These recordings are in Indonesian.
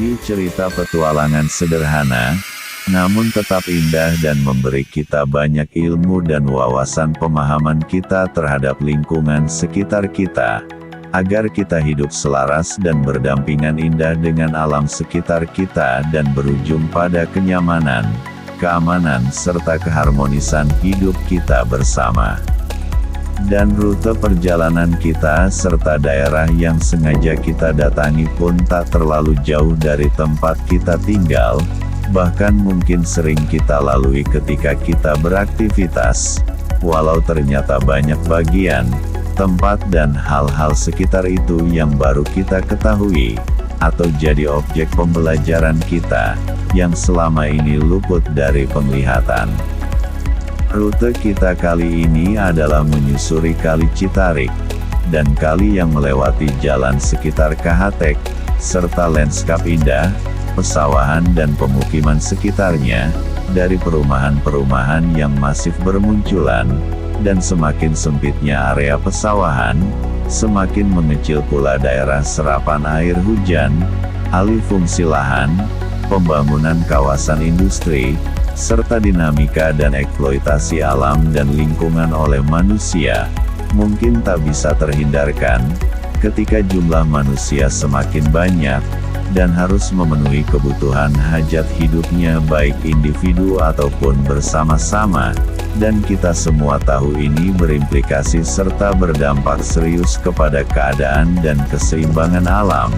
Ini cerita petualangan sederhana, namun tetap indah dan memberi kita banyak ilmu dan wawasan pemahaman kita terhadap lingkungan sekitar kita, agar kita hidup selaras dan berdampingan indah dengan alam sekitar kita dan berujung pada kenyamanan, keamanan serta keharmonisan hidup kita bersama. Dan rute perjalanan kita serta daerah yang sengaja kita datangi pun tak terlalu jauh dari tempat kita tinggal, bahkan mungkin sering kita lalui ketika kita beraktivitas, walau ternyata banyak bagian, tempat dan hal-hal sekitar itu yang baru kita ketahui, atau jadi objek pembelajaran kita, yang selama ini luput dari penglihatan. Rute kita kali ini adalah menyusuri Kali Citarik, dan kali yang melewati jalan sekitar Kahatek, serta lanskap indah, pesawahan dan pemukiman sekitarnya, dari perumahan-perumahan yang masif bermunculan, dan semakin sempitnya area pesawahan, semakin mengecil pula daerah serapan air hujan, alih fungsi lahan, pembangunan kawasan industri, serta dinamika dan eksploitasi alam dan lingkungan oleh manusia, mungkin tak bisa terhindarkan, ketika jumlah manusia semakin banyak, dan harus memenuhi kebutuhan hajat hidupnya baik individu ataupun bersama-sama, dan kita semua tahu ini berimplikasi serta berdampak serius kepada keadaan dan keseimbangan alam.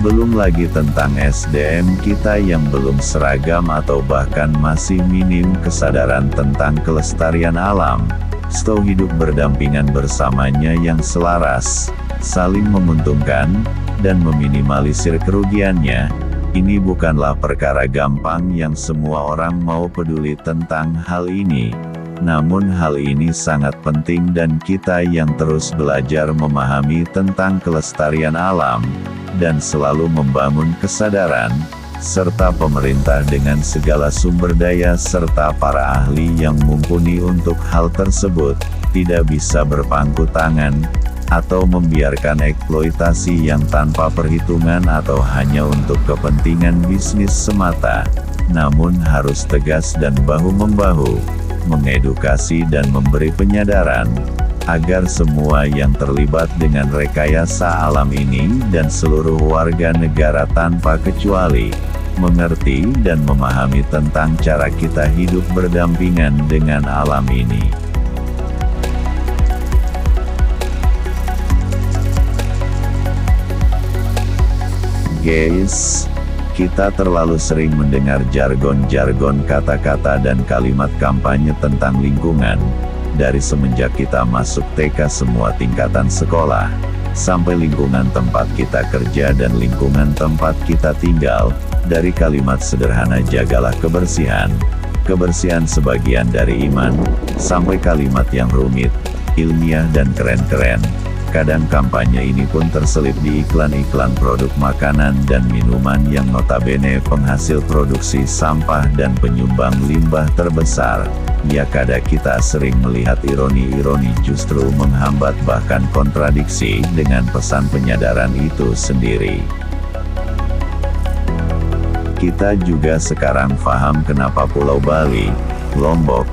Belum lagi tentang SDM kita yang belum seragam atau bahkan masih minim kesadaran tentang kelestarian alam, serta hidup berdampingan bersamanya yang selaras, saling menguntungkan, dan meminimalisir kerugiannya. Ini bukanlah perkara gampang yang semua orang mau peduli tentang hal ini. Namun hal ini sangat penting dan kita yang terus belajar memahami tentang kelestarian alam, dan selalu membangun kesadaran, serta pemerintah dengan segala sumber daya serta para ahli yang mumpuni untuk hal tersebut, tidak bisa berpangku tangan, atau membiarkan eksploitasi yang tanpa perhitungan atau hanya untuk kepentingan bisnis semata, namun harus tegas dan bahu-membahu, mengedukasi dan memberi penyadaran, agar semua yang terlibat dengan rekayasa alam ini dan seluruh warga negara tanpa kecuali, mengerti dan memahami tentang cara kita hidup berdampingan dengan alam ini. Guys, kita terlalu sering mendengar jargon-jargon kata-kata dan kalimat kampanye tentang lingkungan, dari semenjak kita masuk TK semua tingkatan sekolah, sampai lingkungan tempat kita kerja dan lingkungan tempat kita tinggal, dari kalimat sederhana jagalah kebersihan, kebersihan sebagian dari iman, sampai kalimat yang rumit, ilmiah dan keren-keren. Kadang kampanye ini pun terselip di iklan-iklan produk makanan dan minuman yang notabene penghasil produksi sampah dan penyumbang limbah terbesar. Ya, kadang kita sering melihat ironi-ironi justru menghambat bahkan kontradiksi dengan pesan penyadaran itu sendiri. Kita juga sekarang paham kenapa Pulau Bali, Lombok,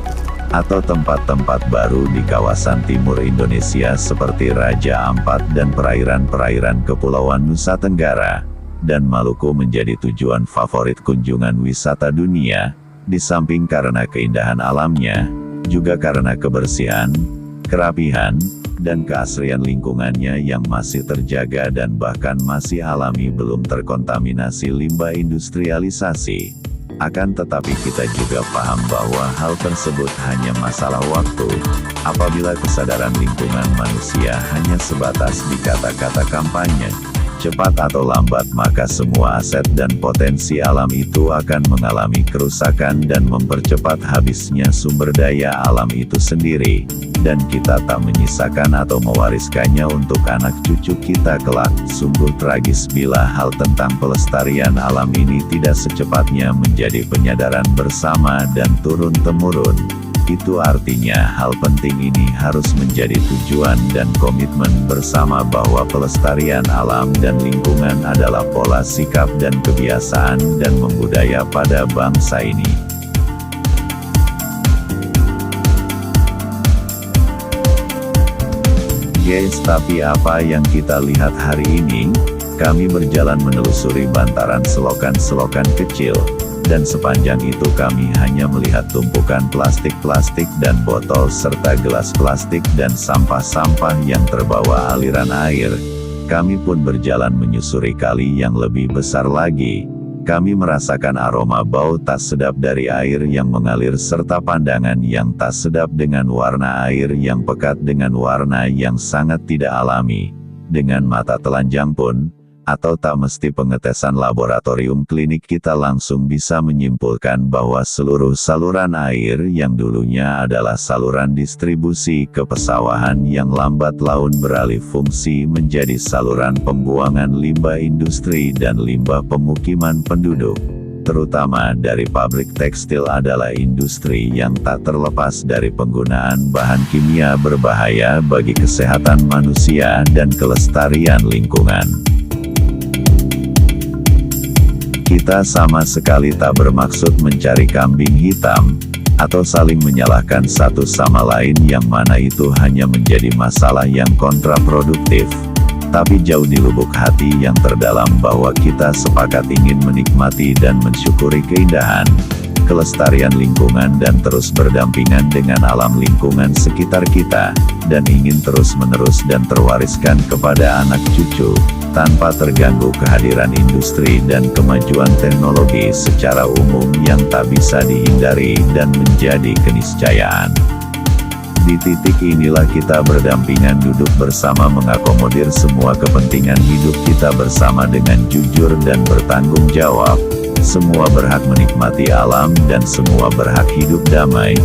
atau tempat-tempat baru di kawasan timur Indonesia seperti Raja Ampat dan perairan-perairan Kepulauan Nusa Tenggara, dan Maluku menjadi tujuan favorit kunjungan wisata dunia, di samping karena keindahan alamnya, juga karena kebersihan, kerapihan, dan keasrian lingkungannya yang masih terjaga dan bahkan masih alami belum terkontaminasi limbah industrialisasi. Akan tetapi kita juga paham bahwa hal tersebut hanya masalah waktu, apabila kesadaran lingkungan manusia hanya sebatas di kata-kata kampanye. Cepat atau lambat maka semua aset dan potensi alam itu akan mengalami kerusakan dan mempercepat habisnya sumber daya alam itu sendiri, dan kita tak menyisakan atau mewariskannya untuk anak cucu kita kelak. Sungguh tragis bila hal tentang pelestarian alam ini tidak secepatnya menjadi penyadaran bersama dan turun-temurun. Itu artinya hal penting ini harus menjadi tujuan dan komitmen bersama bahwa pelestarian alam dan lingkungan adalah pola sikap dan kebiasaan dan membudaya pada bangsa ini. Guys, tapi apa yang kita lihat hari ini? Kami berjalan menelusuri bantaran selokan-selokan kecil, dan sepanjang itu kami hanya melihat tumpukan plastik-plastik dan botol serta gelas plastik dan sampah-sampah yang terbawa aliran air. Kami pun berjalan menyusuri kali yang lebih besar lagi. Kami merasakan aroma bau tak sedap dari air yang mengalir serta pandangan yang tak sedap dengan warna air yang pekat dengan warna yang sangat tidak alami. Dengan mata telanjang pun, atau tak mesti pengetesan laboratorium klinik, kita langsung bisa menyimpulkan bahwa seluruh saluran air yang dulunya adalah saluran distribusi ke pesawahan yang lambat laun beralih fungsi menjadi saluran pembuangan limbah industri dan limbah pemukiman penduduk. Terutama dari pabrik tekstil adalah industri yang tak terlepas dari penggunaan bahan kimia berbahaya bagi kesehatan manusia dan kelestarian lingkungan. Kita sama sekali tak bermaksud mencari kambing hitam, atau saling menyalahkan satu sama lain yang mana itu hanya menjadi masalah yang kontraproduktif. Tapi jauh di lubuk hati yang terdalam bahwa kita sepakat ingin menikmati dan mensyukuri keindahan, kelestarian lingkungan dan terus berdampingan dengan alam lingkungan sekitar kita, dan ingin terus-menerus dan terwariskan kepada anak cucu, tanpa terganggu kehadiran industri dan kemajuan teknologi secara umum yang tak bisa dihindari dan menjadi keniscayaan. Di titik inilah kita berdampingan duduk bersama mengakomodir semua kepentingan hidup kita bersama dengan jujur dan bertanggung jawab. Semua berhak menikmati alam dan semua berhak hidup damai.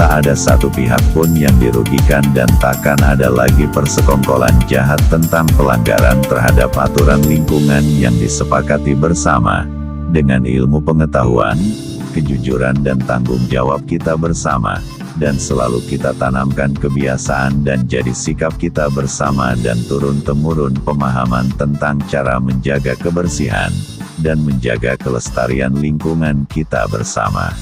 Tak ada satu pihak pun yang dirugikan dan takkan ada lagi persekongkolan jahat tentang pelanggaran terhadap aturan lingkungan yang disepakati bersama. Dengan ilmu pengetahuan, kejujuran dan tanggung jawab kita bersama, dan selalu kita tanamkan kebiasaan dan jadi sikap kita bersama dan turun-temurun pemahaman tentang cara menjaga kebersihan dan menjaga kelestarian lingkungan kita bersama.